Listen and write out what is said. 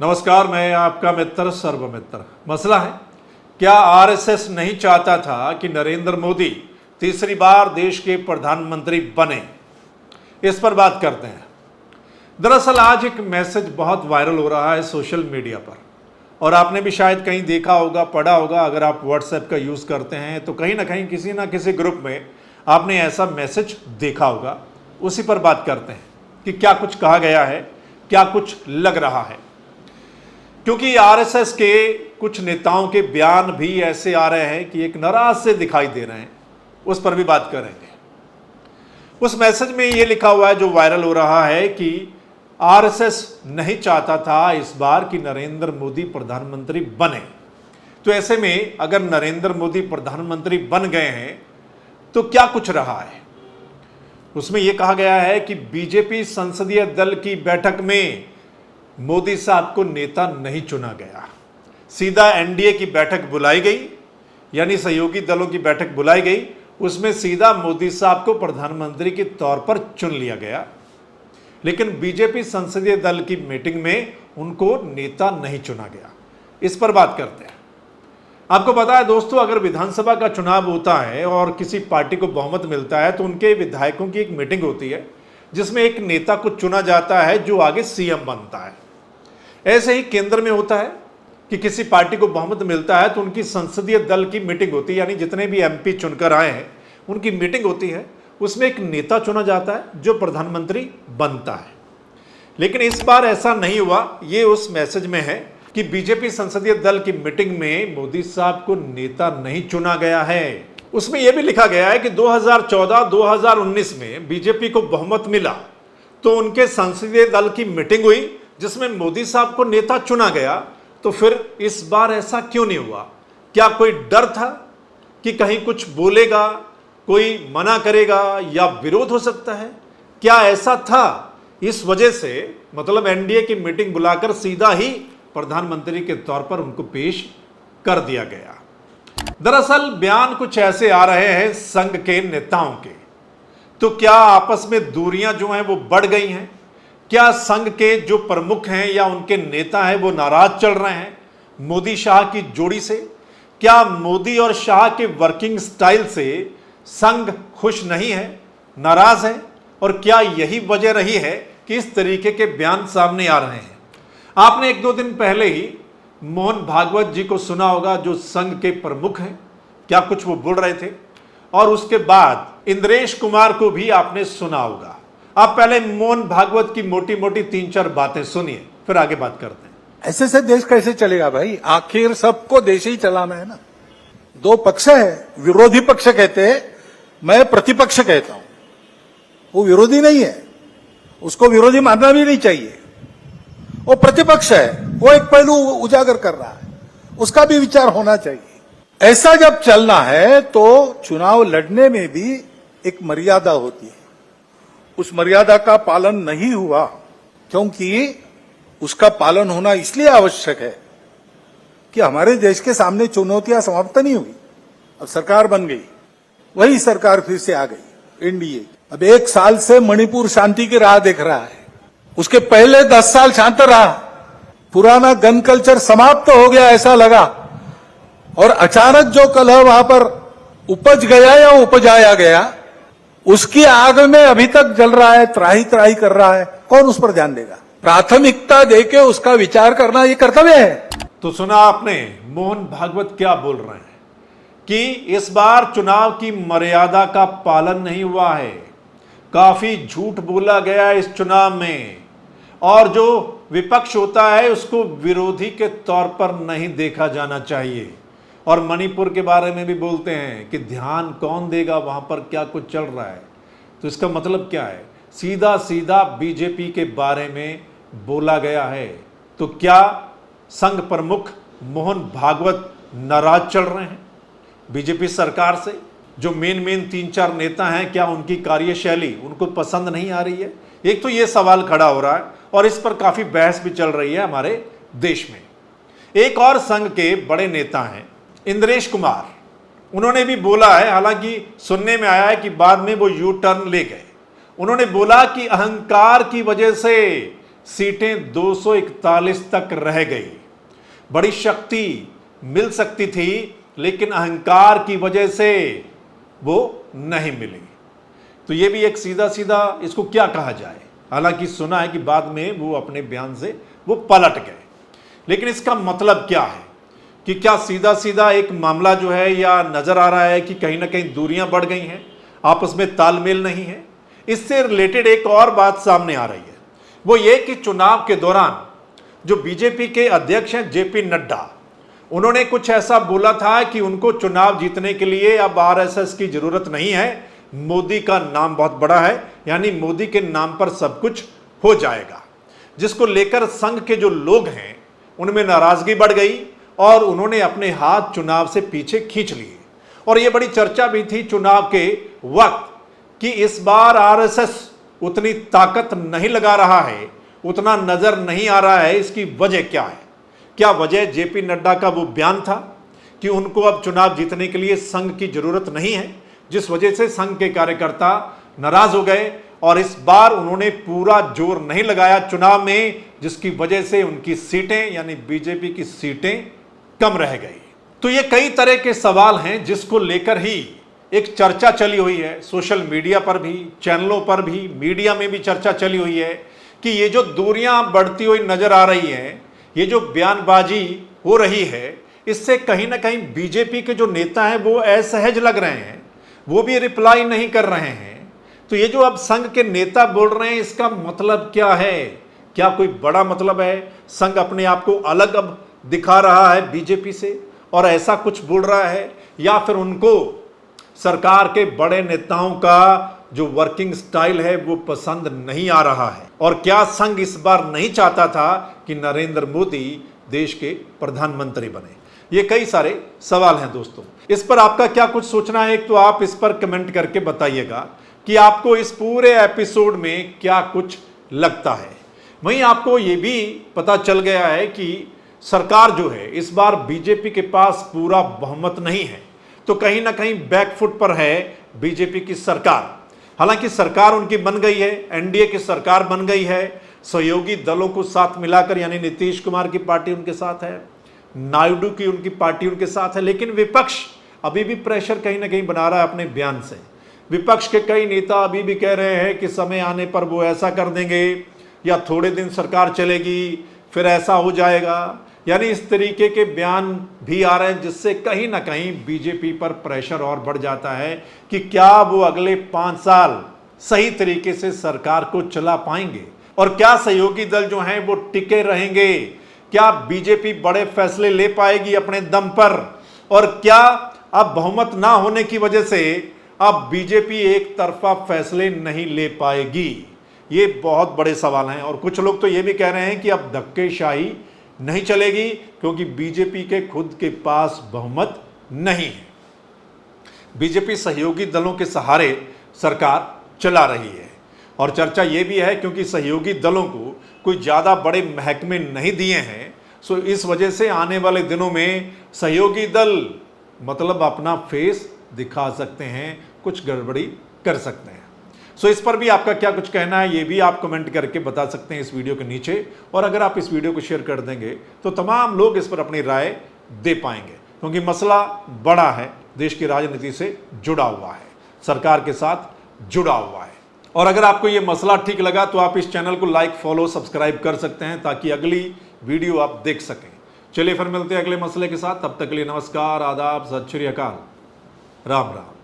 नमस्कार, मैं आपका मित्र सर्वमित्र। मसला है, क्या आरएसएस नहीं चाहता था कि नरेंद्र मोदी तीसरी बार देश के प्रधानमंत्री बने? इस पर बात करते हैं। दरअसल आज एक मैसेज बहुत वायरल हो रहा है सोशल मीडिया पर, और आपने भी शायद कहीं देखा होगा, पढ़ा होगा। अगर आप व्हाट्सएप का यूज़ करते हैं तो कहीं ना कहीं किसी ना किसी ग्रुप में आपने ऐसा मैसेज देखा होगा। उसी पर बात करते हैं कि क्या कुछ कहा गया है, क्या कुछ लग रहा है। क्योंकि आरएसएस के कुछ नेताओं के बयान भी ऐसे आ रहे हैं कि एक नाराज से दिखाई दे रहे हैं, उस पर भी बात करेंगे। उस मैसेज में ये लिखा हुआ है जो वायरल हो रहा है कि आरएसएस नहीं चाहता था इस बार कि नरेंद्र मोदी प्रधानमंत्री बने। तो ऐसे में अगर नरेंद्र मोदी प्रधानमंत्री बन गए हैं तो क्या कुछ रहा है। उसमें यह कहा गया है कि बीजेपी संसदीय दल की बैठक में मोदी साहब को नेता नहीं चुना गया, सीधा एनडीए की बैठक बुलाई गई, यानी सहयोगी दलों की बैठक बुलाई गई। उसमें सीधा मोदी साहब को प्रधानमंत्री के तौर पर चुन लिया गया, लेकिन बीजेपी संसदीय दल की मीटिंग में उनको नेता नहीं चुना गया। इस पर बात करते हैं। आपको पता है दोस्तों, अगर विधानसभा का चुनाव होता है और किसी पार्टी को बहुमत मिलता है तो उनके विधायकों की एक मीटिंग होती है जिसमें एक नेता को चुना जाता है जो आगे सीएम बनता है। ऐसे ही केंद्र में होता है कि किसी पार्टी को बहुमत मिलता है तो उनकी संसदीय दल की मीटिंग होती है, यानी जितने भी एमपी चुनकर आए हैं उनकी मीटिंग होती है। उसमें एक नेता चुना जाता है जो प्रधानमंत्री बनता है। लेकिन इस बार ऐसा नहीं हुआ। ये उस मैसेज में है कि बीजेपी संसदीय दल की मीटिंग में मोदी साहब को नेता नहीं चुना गया है। उसमें यह भी लिखा गया है कि 2014-2019 में बीजेपी को बहुमत मिला तो उनके संसदीय दल की मीटिंग हुई जिसमें मोदी साहब को नेता चुना गया। तो फिर इस बार ऐसा क्यों नहीं हुआ? क्या कोई डर था कि कहीं कुछ बोलेगा, कोई मना करेगा या विरोध हो सकता है? क्या ऐसा था? इस वजह से मतलब एनडीए की मीटिंग बुलाकर सीधा ही प्रधानमंत्री के तौर पर उनको पेश कर दिया गया। दरअसल बयान कुछ ऐसे आ रहे हैं संघ के नेताओं के। तो क्या आपस में दूरियां जो हैं वो बढ़ गई हैं? क्या संघ के जो प्रमुख हैं या उनके नेता हैं वो नाराज चल रहे हैं मोदी शाह की जोड़ी से? क्या मोदी और शाह के वर्किंग स्टाइल से संघ खुश नहीं है, नाराज है? और क्या यही वजह रही है कि इस तरीके के बयान सामने आ रहे हैं? आपने एक दो दिन पहले ही मोहन भागवत जी को सुना होगा, जो संघ के प्रमुख हैं, क्या कुछ वो बोल रहे थे। और उसके बाद इंद्रेश कुमार को भी आपने सुना होगा। आप पहले मोहन भागवत की मोटी मोटी 3-4 बातें सुनिए, फिर आगे बात करते हैं। ऐसे से देश कैसे चलेगा भाई? आखिर सबको देश ही चलाना है ना। दो पक्ष है, विरोधी पक्ष कहते हैं, मैं प्रतिपक्ष कहता हूं। वो विरोधी नहीं है, उसको विरोधी मानना भी नहीं चाहिए। वो प्रतिपक्ष है, वो एक पहलू उजागर कर रहा है, उसका भी विचार होना चाहिए। ऐसा जब चलना है तो चुनाव लड़ने में भी एक मर्यादा होती है। उस मर्यादा का पालन नहीं हुआ, क्योंकि उसका पालन होना इसलिए आवश्यक है कि हमारे देश के सामने चुनौतियां समाप्त नहीं हुई। अब सरकार बन गई, वही सरकार फिर से आ गई, एनडीए। अब 1 साल से मणिपुर शांति की राह देख रहा है। उसके पहले 10 साल शांत रहा। पुराना गन कल्चर समाप्त हो गया ऐसा लगा, और अचानक जो कलह वहां पर उपज गया या उपजाया गया, उसकी आग में अभी तक जल रहा है, त्राही त्राही कर रहा है। कौन उस पर ध्यान देगा? प्राथमिकता देके उसका विचार करना ये कर्तव्य है। तो सुना आपने मोहन भागवत क्या बोल रहे हैं कि इस बार चुनाव की मर्यादा का पालन नहीं हुआ है, काफी झूठ बोला गया इस चुनाव में, और जो विपक्ष होता है उसको विरोधी के तौर पर नहीं देखा जाना चाहिए। और मणिपुर के बारे में भी बोलते हैं कि ध्यान कौन देगा वहां पर क्या कुछ चल रहा है। तो इसका मतलब क्या है? सीधा सीधा बीजेपी के बारे में बोला गया है। तो क्या संघ प्रमुख मोहन भागवत नाराज चल रहे हैं बीजेपी सरकार से? जो मेन 3-4 नेता हैं, क्या उनकी कार्यशैली उनको पसंद नहीं आ रही है? एक तो ये सवाल खड़ा हो रहा है, और इस पर काफी बहस भी चल रही है हमारे देश में। एक और संघ के बड़े नेता हैं इंद्रेश कुमार, उन्होंने भी बोला है, हालांकि सुनने में आया है कि बाद में वो यू टर्न ले गए। उन्होंने बोला कि अहंकार की वजह से सीटें 241 तक रह गई। बड़ी शक्ति मिल सकती थी, लेकिन अहंकार की वजह से वो नहीं मिली। तो ये भी एक सीधा सीधा इसको क्या कहा जाए, हालांकि सुना है कि बाद में वो अपने बयान से वो पलट गए, लेकिन इसका मतलब क्या है कि क्या सीधा सीधा एक मामला जो है, या नजर आ रहा है कि कहीं ना कहीं दूरियां बढ़ गई हैं, आपस में तालमेल नहीं है। इससे रिलेटेड एक और बात सामने आ रही है, वो ये कि चुनाव के दौरान जो बीजेपी के अध्यक्ष हैं जेपी नड्डा, उन्होंने कुछ ऐसा बोला था कि उनको चुनाव जीतने के लिए अब आरएसएस की जरूरत नहीं है, मोदी का नाम बहुत बड़ा है, यानी मोदी के नाम पर सब कुछ हो जाएगा, जिसको लेकर संघ के जो लोग हैं उनमें नाराजगी बढ़ गई और उन्होंने अपने हाथ चुनाव से पीछे खींच लिए। और यह बड़ी चर्चा भी थी चुनाव के वक्त कि इस बार आरएसएस उतनी ताकत नहीं लगा रहा है, उतना नजर नहीं आ रहा है। इसकी वजह क्या है? क्या वजह जेपी नड्डा का वो बयान था कि उनको अब चुनाव जीतने के लिए संघ की जरूरत नहीं है, जिस वजह से संघ के कार्यकर्ता नाराज हो गए और इस बार उन्होंने पूरा जोर नहीं लगाया चुनाव में, जिसकी वजह से उनकी सीटें यानी बीजेपी की सीटें कम रह गई। तो ये कई तरह के सवाल हैं जिसको लेकर ही एक चर्चा चली हुई है, सोशल मीडिया पर भी, चैनलों पर भी, मीडिया में भी चर्चा चली हुई है कि ये जो दूरियां बढ़ती हुई नजर आ रही हैं, ये जो बयानबाजी हो रही है, इससे कहीं ना कहीं बीजेपी के जो नेता हैं वो असहज लग रहे हैं, वो भी रिप्लाई नहीं कर रहे हैं। तो ये जो अब संघ के नेता बोल रहे हैं, इसका मतलब क्या है? क्या कोई बड़ा मतलब है? संघ अपने आप को अलग अब दिखा रहा है बीजेपी से और ऐसा कुछ बोल रहा है, या फिर उनको सरकार के बड़े नेताओं का जो वर्किंग स्टाइल है वो पसंद नहीं आ रहा है? और क्या संघ इस बार नहीं चाहता था कि नरेंद्र मोदी देश के प्रधानमंत्री बने? ये कई सारे सवाल हैं दोस्तों, इस पर आपका क्या कुछ सोचना है? एक तो आप इस पर कमेंट करके बताइएगा कि आपको इस पूरे एपिसोड में क्या कुछ लगता है। वहीं आपको ये भी पता चल गया है कि सरकार जो है इस बार बीजेपी के पास पूरा बहुमत नहीं है, तो कहीं ना कहीं बैकफुट पर है बीजेपी की सरकार। हालांकि सरकार उनकी बन गई है, एनडीए की सरकार बन गई है, सहयोगी दलों को साथ मिलाकर, यानी नीतीश कुमार की पार्टी उनके साथ है, नायडू की उनकी पार्टी उनके साथ है, लेकिन विपक्ष अभी भी प्रेशर कहीं ना कहीं बना रहा है अपने बयान से। विपक्ष के कई नेता अभी भी कह रहे हैं कि समय आने पर वो ऐसा कर देंगे, या थोड़े दिन सरकार चलेगी फिर ऐसा हो जाएगा, यानी इस तरीके के बयान भी आ रहे हैं, जिससे कहीं ना कहीं बीजेपी पर प्रेशर और बढ़ जाता है कि क्या वो अगले 5 साल सही तरीके से सरकार को चला पाएंगे, और क्या सहयोगी दल जो हैं वो टिके रहेंगे, क्या बीजेपी बड़े फैसले ले पाएगी अपने दम पर, और क्या अब बहुमत ना होने की वजह से अब बीजेपी एक तरफा फैसले नहीं ले पाएगी? ये बहुत बड़े सवाल हैं। और कुछ लोग तो ये भी कह रहे हैं कि अब धक्केशाही नहीं चलेगी, क्योंकि बीजेपी के खुद के पास बहुमत नहीं है। बीजेपी सहयोगी दलों के सहारे सरकार चला रही है, और चर्चा ये भी है क्योंकि सहयोगी दलों को कोई ज़्यादा बड़े महकमे नहीं दिए हैं, सो इस वजह से आने वाले दिनों में सहयोगी दल मतलब अपना फेस दिखा सकते हैं, कुछ गड़बड़ी कर सकते हैं। सो इस पर भी आपका क्या कुछ कहना है, ये भी आप कमेंट करके बता सकते हैं इस वीडियो के नीचे। और अगर आप इस वीडियो को शेयर कर देंगे तो तमाम लोग इस पर अपनी राय दे पाएंगे, क्योंकि मसला बड़ा है, देश की राजनीति से जुड़ा हुआ है, सरकार के साथ जुड़ा हुआ है। और अगर आपको ये मसला ठीक लगा तो आप इस चैनल को लाइक, फॉलो, सब्सक्राइब कर सकते हैं, ताकि अगली वीडियो आप देख सकें। चलिए फिर मिलते हैं अगले मसले के साथ, तब तक के लिए नमस्कार, आदाब, सत श्री अकाल, राम राम।